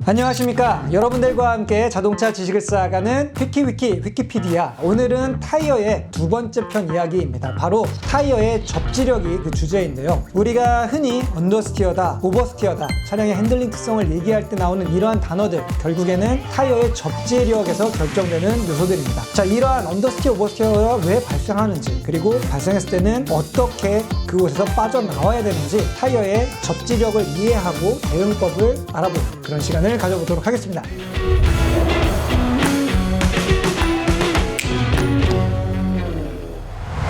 안녕하십니까. 여러분들과 함께 자동차 지식을 쌓아가는 위키피디아. 오늘은 타이어의 두 번째 편 이야기입니다. 바로 타이어의 접지력이 그 주제인데요. 우리가 흔히 언더스티어다, 오버스티어다, 차량의 핸들링 특성을 얘기할 때 나오는 이러한 단어들, 결국에는 타이어의 접지력에서 결정되는 요소들입니다. 자, 이러한 언더스티어, 오버스티어가 왜 발생하는지, 그리고 발생했을 때는 어떻게 그곳에서 빠져나와야 되는지, 타이어의 접지력을 이해하고 대응법을 알아보는 그런 시간을 가져보도록 하겠습니다.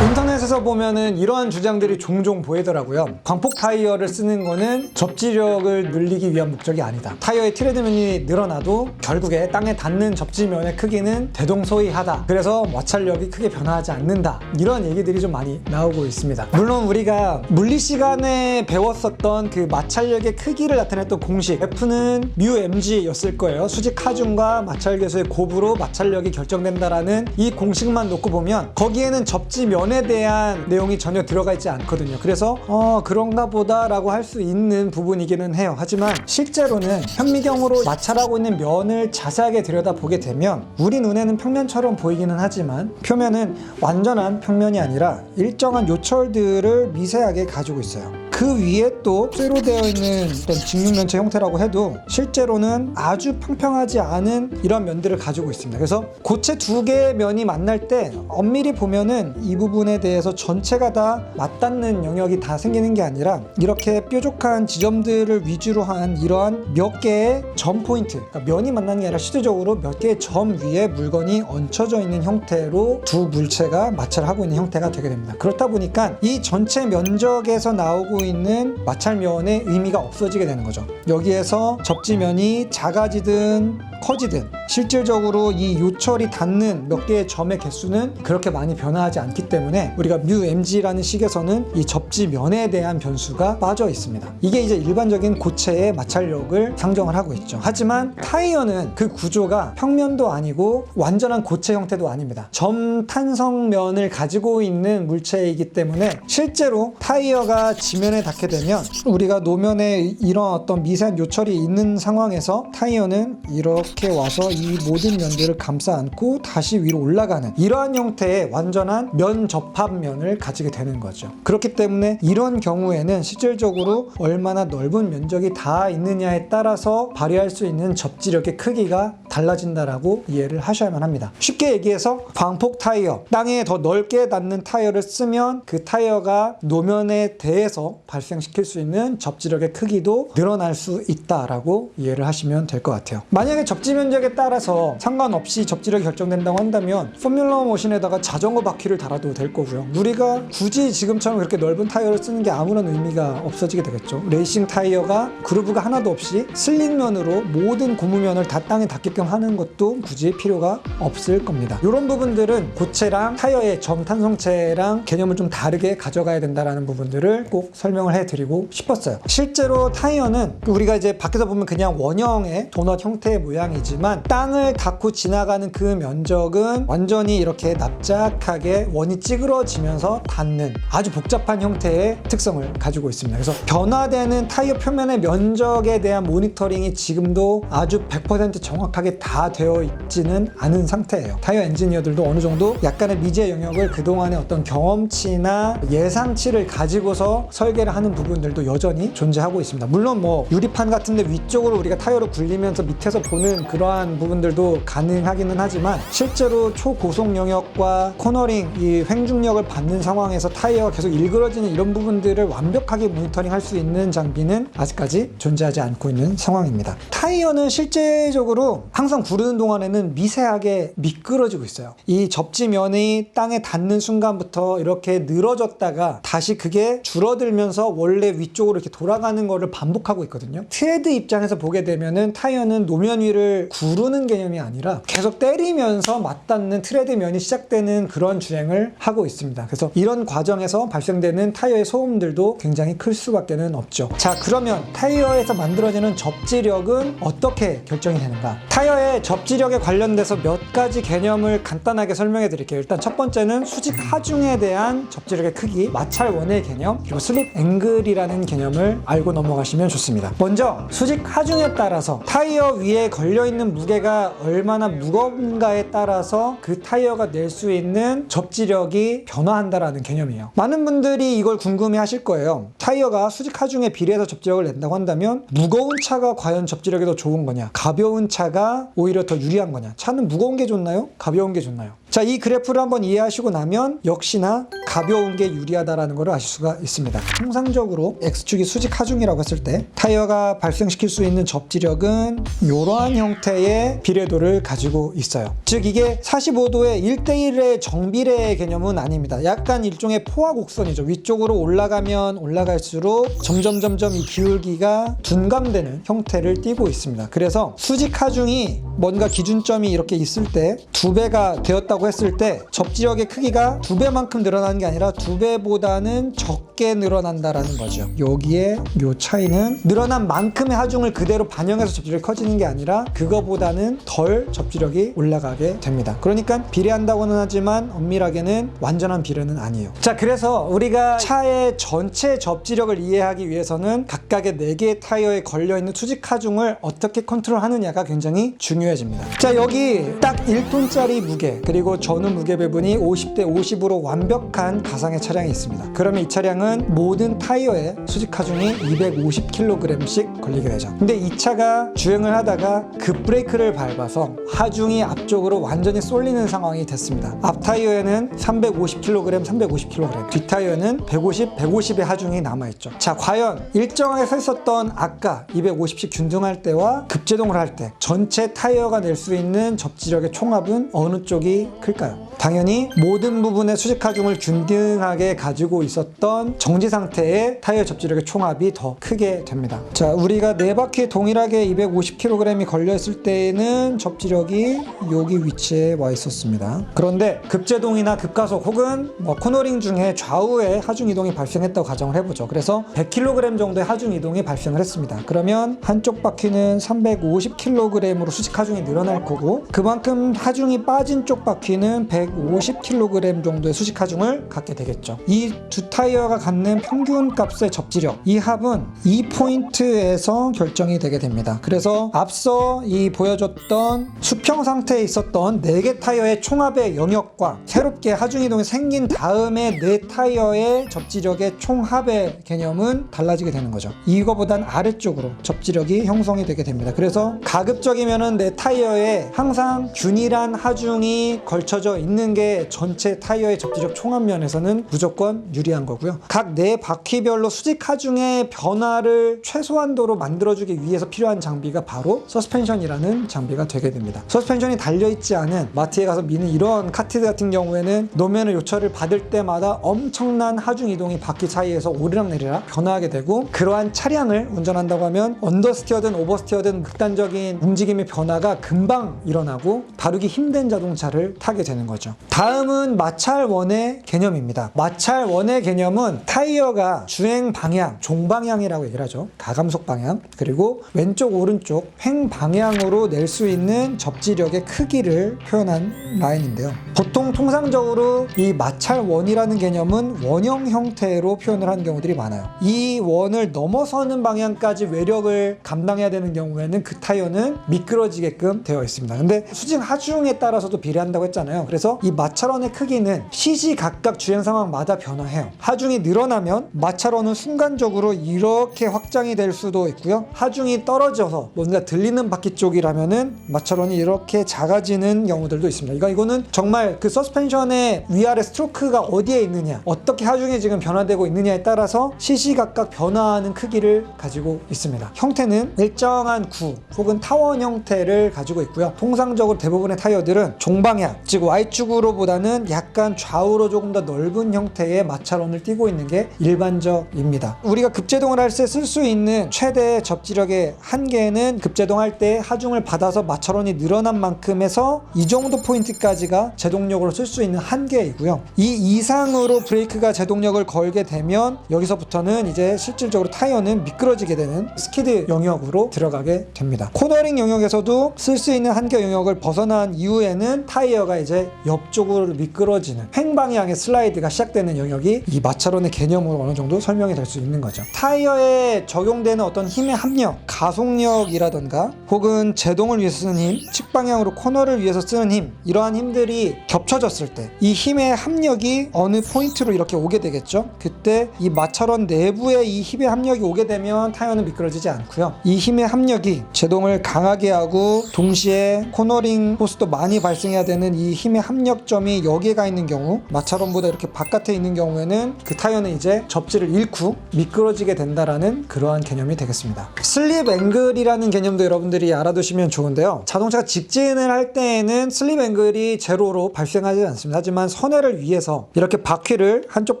인터넷에서 보면은 이러한 주장들이 종종 보이더라고요. 광폭 타이어를 쓰는 거는 접지력을 늘리기 위한 목적이 아니다. 타이어의 트레드면이 늘어나도 결국에 땅에 닿는 접지면의 크기는 대동소이하다. 그래서 마찰력이 크게 변화하지 않는다. 이런 얘기들이 좀 많이 나오고 있습니다. 물론 우리가 물리 시간에 배웠었던 그 마찰력의 크기를 나타냈던 공식 F는 μmg였을 거예요. 수직 하중과 마찰계수의 곱으로 마찰력이 결정된다라는 이 공식만 놓고 보면 거기에는 접지면에 대한 내용이 전혀 들어가 있지 않거든요. 그래서 그런가 보다 라고 할 수 있는 부분이기는 해요. 하지만 실제로는 현미경으로 마찰하고 있는 면을 자세하게 들여다보게 되면 우리 눈에는 평면처럼 보이기는 하지만 표면은 완전한 평면이 아니라 일정한 요철들을 미세하게 가지고 있어요. 그 위에 또 쇠로 되어 있는 어떤 직육면체 형태라고 해도 실제로는 아주 평평하지 않은 이런 면들을 가지고 있습니다. 그래서 고체 두 개의 면이 만날 때 엄밀히 보면은 이 부분에 대해서 전체가 다 맞닿는 영역이 다 생기는 게 아니라 이렇게 뾰족한 지점들을 위주로 한 이러한 몇 개의 점 포인트, 그러니까 면이 만나는 게 아니라 실질적으로 몇 개의 점 위에 물건이 얹혀져 있는 형태로 두 물체가 마찰하고 있는 형태가 되게 됩니다. 그렇다 보니까 이 전체 면적에서 나오고 있는 마찰면의 의미가 없어지게 되는 거죠. 여기에서 접지면이 작아지든 커지든 실질적으로 이 요철이 닿는 몇 개의 점의 개수는 그렇게 많이 변화하지 않기 때문에 우리가 μmg라는 식에서는 이 접지면에 대한 변수가 빠져 있습니다. 이게 이제 일반적인 고체의 마찰력을 상정을 하고 있죠. 하지만 타이어는 그 구조가 평면도 아니고 완전한 고체 형태도 아닙니다. 점 탄성면을 가지고 있는 물체이기 때문에 실제로 타이어가 지면에 닿게 되면 우리가 노면에 이런 어떤 미세한 요철이 있는 상황에서 타이어는 이렇게 와서 이 모든 면들을 감싸 안고 다시 위로 올라가는 이러한 형태의 완전한 면 접합면을 가지게 되는 거죠. 그렇기 때문에 이런 경우에는 실질적으로 얼마나 넓은 면적이 닿아 있느냐에 따라서 발휘할 수 있는 접지력의 크기가 달라진다라고 이해를 하셔야만 합니다. 쉽게 얘기해서 광폭 타이어, 땅에 더 넓게 닿는 타이어를 쓰면 그 타이어가 노면에 대해서 발생시킬 수 있는 접지력의 크기도 늘어날 수 있다라고 이해를 하시면 될 것 같아요. 만약에 접지 면적에 따라서 상관없이 접지력이 결정된다고 한다면 포뮬러 머신에다가 자전거 바퀴를 달아도 될 거고요. 우리가 굳이 지금처럼 그렇게 넓은 타이어를 쓰는 게 아무런 의미가 없어지게 되겠죠. 레이싱 타이어가 그루브가 하나도 없이 슬릿면으로 모든 고무면을 다 땅에 닿게끔 하는 것도 굳이 필요가 없을 겁니다. 이런 부분들은 고체랑 타이어의 점 탄성체랑 개념을 좀 다르게 가져가야 된다는 부분들을 꼭 설명을 해드리고 싶었어요. 실제로 타이어는 우리가 이제 밖에서 보면 그냥 원형의 도넛 형태의 모양이지만 땅을 닿고 지나가는 그 면적은 완전히 이렇게 납작하게 원이 찌그러지면서 닿는 아주 복잡한 형태의 특성을 가지고 있습니다. 그래서 변화되는 타이어 표면의 면적에 대한 모니터링이 지금도 아주 100% 정확하게 다 되어 있지는 않은 상태예요. 타이어 엔지니어들도 어느 정도 약간의 미지의 영역을 그동안의 어떤 경험치나 예상치를 가지고서 설계를 하는 부분들도 여전히 존재하고 있습니다. 물론 뭐 유리판 같은데 위쪽으로 우리가 타이어를 굴리면서 밑에서 보는 그러한 부분들도 가능하기는 하지만 실제로 초고속 영역과 코너링, 이 횡중력을 받는 상황에서 타이어가 계속 일그러지는 이런 부분들을 완벽하게 모니터링 할 수 있는 장비는 아직까지 존재하지 않고 있는 상황입니다. 타이어는 실제적으로 항상 구르는 동안에는 미세하게 미끄러지고 있어요. 이 접지면이 땅에 닿는 순간부터 이렇게 늘어졌다가 다시 그게 줄어들면서 원래 위쪽으로 이렇게 돌아가는 거를 반복하고 있거든요. 트레드 입장에서 보게 되면은 타이어는 노면 위를 구르는 개념이 아니라 계속 때리면서 맞닿는 트레드면이 시작되는 그런 주행을 하고 있습니다. 그래서 이런 과정에서 발생되는 타이어의 소음들도 굉장히 클 수밖에 없죠. 자, 그러면 타이어에서 만들어지는 접지력은 어떻게 결정이 되는가? 타이어 타이어의 접지력에 관련돼서 몇 가지 개념을 간단하게 설명해 드릴게요. 일단 첫 번째는 수직 하중에 대한 접지력의 크기, 마찰 원의 개념, 그리고 슬립 앵글이라는 개념을 알고 넘어가시면 좋습니다. 먼저 수직 하중에 따라서 타이어 위에 걸려있는 무게가 얼마나 무거운가에 따라서 그 타이어가 낼 수 있는 접지력이 변화한다라는 개념이에요. 많은 분들이 이걸 궁금해 하실 거예요. 타이어가 수직 하중에 비례해서 접지력을 낸다고 한다면 무거운 차가 과연 접지력이 더 좋은 거냐, 가벼운 차가 오히려 더 유리한 거냐, 차는 무거운 게 좋나요? 가벼운 게 좋나요? 자, 이 그래프를 한번 이해하시고 나면 역시나 가벼운 게 유리하다라는 걸 아실 수가 있습니다. 통상적으로 X축이 수직 하중이라고 했을 때 타이어가 발생시킬 수 있는 접지력은 이러한 형태의 비례도를 가지고 있어요. 즉 이게 45도의 1대1의 정비례의 개념은 아닙니다. 약간 일종의 포화 곡선이죠. 위쪽으로 올라가면 올라갈수록 점점 이 기울기가 둔감되는 형태를 띠고 있습니다. 그래서 수직 하중이 뭔가 기준점이 이렇게 있을 때 2배가 되었다고 했을 때 접지력의 크기가 2배만큼 늘어나는 게 아니라 2배보다는 적게 늘어난다라는 거죠. 여기에 요 차이는 늘어난 만큼의 하중을 그대로 반영해서 접지력이 커지는 게 아니라 그거보다는 덜 접지력이 올라가게 됩니다. 그러니까 비례한다고는 하지만 엄밀하게는 완전한 비례는 아니에요. 자, 그래서 우리가 차의 전체 접지력을 이해하기 위해서는 각각의 4개의 타이어에 걸려있는 수직 하중을 어떻게 컨트롤하느냐가 굉장히 중요해집니다. 자, 여기 딱 1톤짜리 무게 그리고 전후 무게 배분이 50대 50으로 완벽한 가상의 차량이 있습니다. 그러면 이 차량은 모든 타이어에 수직 하중이 250kg씩 걸리게 되죠. 근데 이 차가 주행을 하다가 급브레이크를 밟아서 하중이 앞쪽으로 완전히 쏠리는 상황이 됐습니다. 앞 타이어에는 350kg, 350kg, 뒷 타이어에는 150, 150의 하중이 남아있죠. 자, 과연 일정하게 서 있었던 아까 250씩 균등할 때와 급제동을 할 때 전체 타이어가 낼 수 있는 접지력의 총합은 어느 쪽이 클까요? 당연히 모든 부분의 수직 하중을 균등하게 가지고 있었던 정지 상태의 타이어 접지력의 총합이 더 크게 됩니다. 자, 우리가 4바퀴에 동일하게 250kg이 걸려있을 때에는 접지력이 여기 위치에 와 있었습니다. 그런데 급제동이나 급가속 혹은 코너링 중에 좌우에 하중 이동이 발생했다고 가정을 해보죠. 그래서 100kg 정도의 하중 이동이 발생을 했습니다. 그러면 한쪽 바퀴는 350kg으로 수직 하중이 늘어날 거고 그만큼 하중이 빠진 쪽 바퀴는 150kg 정도의 수직 하중을 갖게 되겠죠. 이 두 타이어가 갖는 평균 값의 접지력, 이 합은 이 포인트에서 결정이 되게 됩니다. 그래서 앞서 이 보여줬던 수평 상태에 있었던 4개 타이어의 총합의 영역과 새롭게 하중 이동이 생긴 다음에 4 타이어의 접지력의 총합의 개념은 달라지게 되는 거죠. 이거보단 아래쪽으로 접지력이 형성이 되게 됩니다. 그래서 가급적이면은 4 타이어에 항상 균일한 하중이 걸쳐져 있는 게 전체 타이어의 접지력 총합 면에서는 무조건 유리한 거고요. 각 4바퀴별로 수직 하중의 변화를 최소한도로 만들어주기 위해서 필요한 장비가 바로 서스펜션이라는 장비가 되게 됩니다. 서스펜션이 달려있지 않은 마트에 가서 미는 이런 카트 같은 경우에는 노면의 요철을 받을 때마다 엄청난 하중 이동이 바퀴 사이에서 오르락내리락 변화하게 되고 그러한 차량을 운전한다고 하면 언더스티어든 오버스티어든 극단적인 움직임의 변화가 금방 일어나고 다루기 힘든 자동차를 타게 되는 거죠. 다음은 마찰원의 개념입니다. 마찰원의 개념은 타이어가 주행 방향, 종방향이라고 얘기를 하죠. 가감속 방향, 그리고 왼쪽 오른쪽 횡 방향으로 낼 수 있는 접지력의 크기를 표현한 라인인데요. 보통 통상적으로 이 마찰원이라는 개념은 원형 형태로 표현을 하는 경우들이 많아요. 이 원을 넘어서는 방향까지 외력을 감당해야 되는 경우에는 그 타이어는 미끄러지게끔 되어 있습니다. 근데 수직 하중에 따라서도 비례한다고 했잖아요. 그래서 이 마찰원의 크기는 시시각각 주행 상황마다 변화해요. 하중이 늘어나면 마찰원은 순간적으로 이렇게 확장이 될 수도 있고요. 하중이 떨어져서 뭔가 들리는 바퀴 쪽이라면은 마찰원이 이렇게 작아지는 경우들도 있습니다. 이거는 정말 그 서스펜션의 위아래 스트로크가 어디에 있느냐, 어떻게 하중이 지금 변화되고 있느냐에 따라서 시시각각 변화하는 크기를 가지고 있습니다. 형태는 일정한 구 혹은 타원 형태를 가지고 있고요. 통상적으로 대부분의 타이어들은 종방향, 즉 Y축으로 우측으로보다는 약간 좌우로 조금 더 넓은 형태의 마찰원을 띄고 있는 게 일반적입니다. 우리가 급제동을 할 때 쓸 수 있는 최대 접지력의 한계는 급제동할 때 하중을 받아서 마찰원이 늘어난 만큼에서 이 정도 포인트까지가 제동력으로 쓸 수 있는 한계이고요. 이 이상으로 브레이크가 제동력을 걸게 되면 여기서부터는 이제 실질적으로 타이어는 미끄러지게 되는 스키드 영역으로 들어가게 됩니다. 코너링 영역에서도 쓸 수 있는 한계 영역을 벗어난 이후에는 타이어가 이제 옆쪽으로 미끄러지는 횡방향의 슬라이드가 시작되는 영역이 이 마찰원의 개념으로 어느 정도 설명이 될 수 있는 거죠. 타이어에 적용되는 어떤 힘의 합력, 가속력이라던가 혹은 제동을 위해서 쓰는 힘, 측방향으로 코너를 위해서 쓰는 힘, 이러한 힘들이 겹쳐졌을 때 이 힘의 합력이 어느 포인트로 이렇게 오게 되겠죠. 그때 이 마찰원 내부에 이 힘의 합력이 오게 되면 타이어는 미끄러지지 않고요. 이 힘의 합력이 제동을 강하게 하고 동시에 코너링 포스도 많이 발생해야 되는 이 힘의 합력점이 여기에 가 있는 경우, 마찰원보다 이렇게 바깥에 있는 경우에는 그 타이어는 이제 접지를 잃고 미끄러지게 된다라는 그러한 개념이 되겠습니다. 슬립 앵글이라는 개념도 여러분들이 알아두시면 좋은데요. 자동차가 직진을 할 때에는 슬립 앵글이 제로로 발생하지 않습니다. 하지만 선회를 위해서 이렇게 바퀴를 한쪽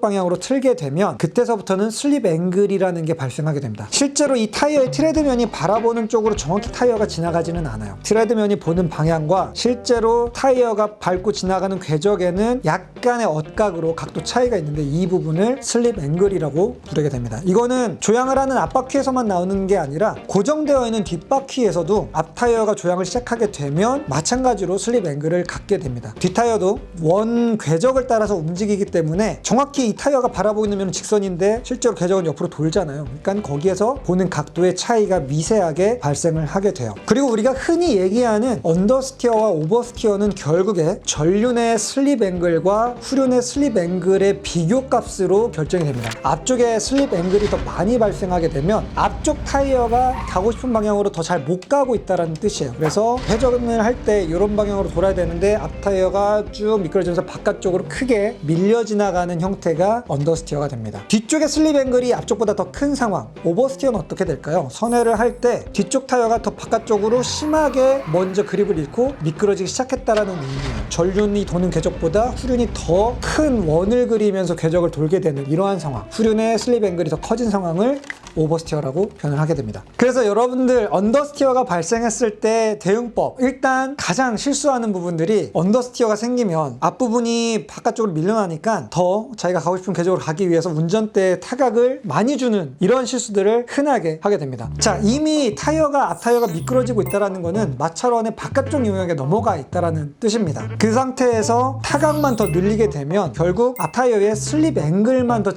방향으로 틀게 되면 그때서부터는 슬립 앵글이라는 게 발생하게 됩니다. 실제로 이 타이어의 트레드면이 바라보는 쪽으로 정확히 타이어가 지나가지는 않아요. 트레드면이 보는 방향과 실제로 타이어가 밟고 지나가는 궤적에는 약간의 엇각으로 각도 차이가 있는데 이 부분을 슬립 앵글이라고 부르게 됩니다. 이거는 조향을 하는 앞바퀴에서만 나오는 게 아니라 고정되어 있는 뒷바퀴에서도 앞 타이어가 조향을 시작하게 되면 마찬가지로 슬립 앵글을 갖게 됩니다. 뒷타이어도 원 궤적을 따라서 움직이기 때문에 정확히 이 타이어가 바라보고 있는 면은 직선인데 실제로 궤적은 옆으로 돌잖아요. 그러니까 거기에서 보는 각도의 차이가 미세하게 발생을 하게 돼요. 그리고 우리가 흔히 얘기하는 언더스티어와 오버스티어는 결국에 전륜의 슬립 앵글과 후륜의 슬립 앵글의 비교값으로 결정이 됩니다. 앞쪽에 슬립 앵글이 더 많이 발생하게 되면 앞쪽 타이어가 가고 싶은 방향으로 더 잘 못 가고 있다는 뜻이에요. 그래서 회전을 할 때 이런 방향으로 돌아야 되는데 앞 타이어가 쭉 미끄러지면서 바깥쪽으로 크게 밀려 지나가는 형태가 언더스티어가 됩니다. 뒤쪽의 슬립 앵글이 앞쪽보다 더 큰 상황, 오버스티어는 어떻게 될까요? 선회를 할 때 뒤쪽 타이어가 더 바깥쪽으로 심하게 먼저 그립을 잃고 미끄러지기 시작했다라는 의미예요. 전륜이 도는 궤적보다 후륜이 더 큰 원을 그리면서 궤적을 돌게 되는 이러한 상황, 후륜의 슬립 앵글이 더 커진 상황을 오버스티어라고 표현을 하게 됩니다. 그래서 여러분들 언더스티어가 발생했을 때 대응법, 일단 가장 실수하는 부분들이 언더스티어가 생기면 앞부분이 바깥쪽으로 밀려나니까 더 자기가 가고 싶은 궤적으로 가기 위해서 운전대에 타각을 많이 주는 이런 실수들을 흔하게 하게 됩니다. 자, 이미 타이어가 앞 타이어가 미끄러지고 있다는 거는 마찰원의 바깥쪽 영역에 넘어가 있다는 뜻입니다. 그 상태에서 타각만 더 늘리게 되면 결국 앞 타이어의 슬립 앵글만 더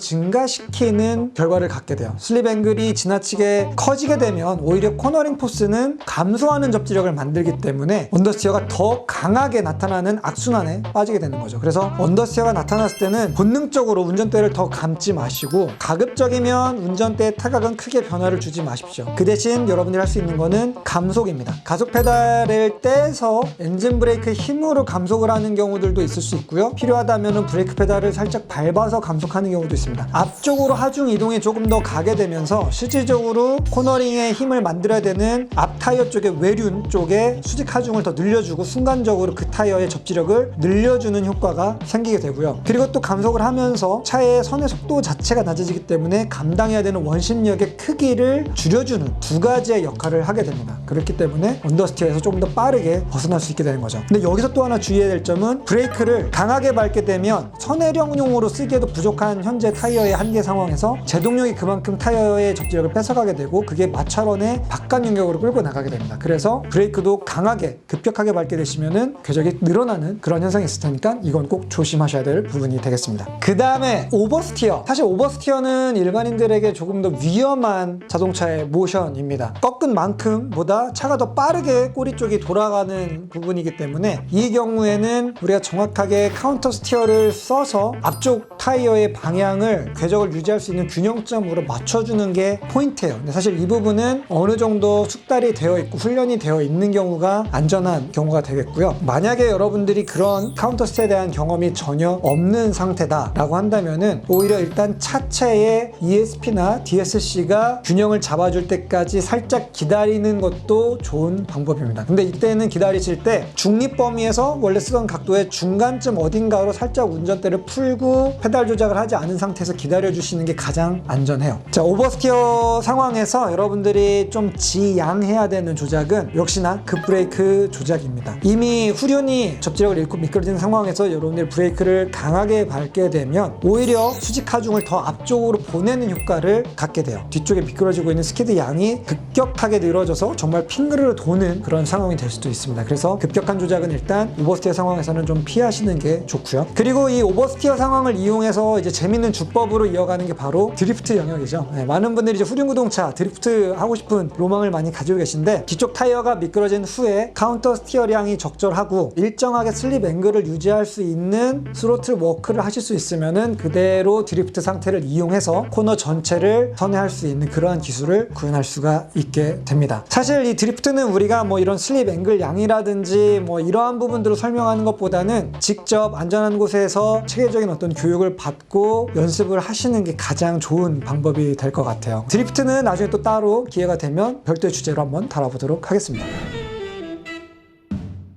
증가시키는 결과를 갖게 돼요. 슬립 앵글이 지나치게 커지게 되면 오히려 코너링 포스는 감소하는 접지력을 만들기 때문에 언더스티어가 더 강하게 나타나는 악순환에 빠지게 되는 거죠. 그래서 언더스티어가 나타났을 때는 본능적으로 운전대를 더 감지 마시고 가급적이면 운전대의 타각은 크게 변화를 주지 마십시오. 그 대신 여러분들이 할 수 있는 거는 감속입니다. 가속 페달을 떼서 엔진 브레이크 힘으로 감속을 하는 경우들도 있을 수 있고요. 필요하다면 브레이크 페달을 살짝 밟아서 감속하는 경우도 있습니다. 앞쪽으로 하중 이동이 조금 더 가게 되면서 실질적으로 코너링에 힘을 만들어야 되는 앞 타이어 쪽의 외륜 쪽에 수직 하중을 더 늘려주고 순간적으로 그 타이어의 접지력을 늘려주는 효과가 생기게 되고요. 그리고 또 감속을 하면서 차의 선의 속도 자체가 낮아지기 때문에 감당해야 되는 원심력의 크기를 줄여주는 두 가지의 역할을 하게 됩니다. 그렇기 때문에 언더스티어에서 조금 더 빠르게 벗어날 수 있게 되는 거죠. 근데 여기서 또 하나 주의해야 될 점은 브레이크를 강하게 밟게 되면 선회령용으로 쓰기에도 부족한 현재 타이어의 한계 상황에서 제동력이 그만큼 타이어의 접지력을 뺏어가게 되고 그게 마찰원의 바깥 영역으로 끌고 나가게 됩니다. 그래서 브레이크도 강하게 급격하게 밟게 되시면은 궤적이 늘어나는 그런 현상이 있을 테니까 이건 꼭 조심하셔야 될 부분이 되겠습니다. 그 다음에 오버스티어. 사실 오버스티어는 일반인들에게 조금 더 위험한 자동차의 모션입니다. 꺾은 만큼보다 차가 더 빠르게 꼬리 쪽이 돌아가는 부분이기 때문에 이 경우에는 우리가 정확하게 카운터 스티어를 써서 앞쪽 타이어의 방향을 궤적을 유지할 수 있는 균형점으로 맞춰주는 게 포인트예요. 근데 사실 이 부분은 어느 정도 숙달이 되어 있고 훈련이 되어 있는 경우가 안전한 경우가 되겠고요. 만약에 여러분들이 그런 카운터 스티어에 대한 경험이 전혀 없는 상태다라고 한다면은 오히려 일단 차체의 ESP나 DSC가 균형을 잡아줄 때까지 살짝 기다리는 것도 좋은 방법입니다. 근데 이때는 기다리실 때 중립 범위에서 원래 쓰던 각도의 중간쯤 어딘가로 살짝 운전대를 풀고 페달 조작을 하지 않은 상태에서 기다려주시는 게 가장 안전해요. 자, 오버스티어 상황에서 여러분들이 좀 지양해야 되는 조작은 역시나 급브레이크 조작입니다. 이미 후륜이 접지력을 잃고 미끄러지는 상황에서 여러분들이 브레이크를 강하게 밟게 되면 오히려 수직 하중을 더 앞쪽으로 보내는 효과를 갖게 돼요. 뒤쪽에 미끄러지고 있는 스키드 양이 급격하게 늘어져서 정말 핑그르르 도는 그런 상황이 될 수도 있습니다. 그래서 급격한 조작은 일단 오버스티어 상황에서는 좀 피하시는 게 좋고요. 그리고 이 오버스티어 상황을 이용해서 이제 재밌는 주법으로 이어가는 게 바로 드리프트 영역이죠. 네, 많은 분들이 이제 후륜구동차 드리프트 하고 싶은 로망을 많이 가지고 계신데 뒤쪽 타이어가 미끄러진 후에 카운터 스티어량이 적절하고 일정하게 슬립 앵글을 유지할 수 있는 스로틀 워크를 하실 수 있으면은 그대로 드리프트 상태를 이용해서 코너 전체를 선회할 수 있는 그러한 기술을 구현할 수가 있게 됩니다. 사실 이 드리프트는 우리가 뭐 이런 슬립 앵글 양이라든지 뭐 이러한 부분들을 설명하는 것보다는 직접 안전한 곳에서 체계적인 어떤 교육을 받고 연습을 하시는 게 가장 좋은 방법이 될 것 같아요. 드리프트는 나중에 또 따로 기회가 되면 별도의 주제로 한번 다뤄보도록 하겠습니다.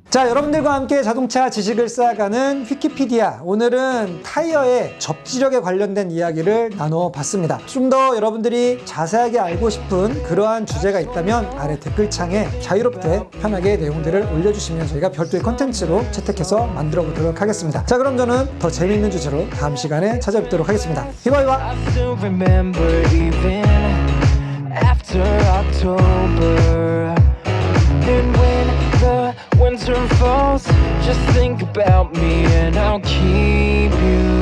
자, 여러분들과 함께 자동차 지식을 쌓아가는 위키피디아. 오늘은 타이어의 접지력에 관련된 이야기를 나눠봤습니다. 좀 더 여러분들이 자세하게 알고 싶은 그러한 주제가 있다면 아래 댓글창에 자유롭게 편하게 내용들을 올려주시면 저희가 별도의 컨텐츠로 채택해서 만들어 보도록 하겠습니다. 자, 그럼 저는 더 재미있는 주제로 다음 시간에 찾아뵙도록 하겠습니다. 히바히바! Winter falls, just think about me and I'll keep you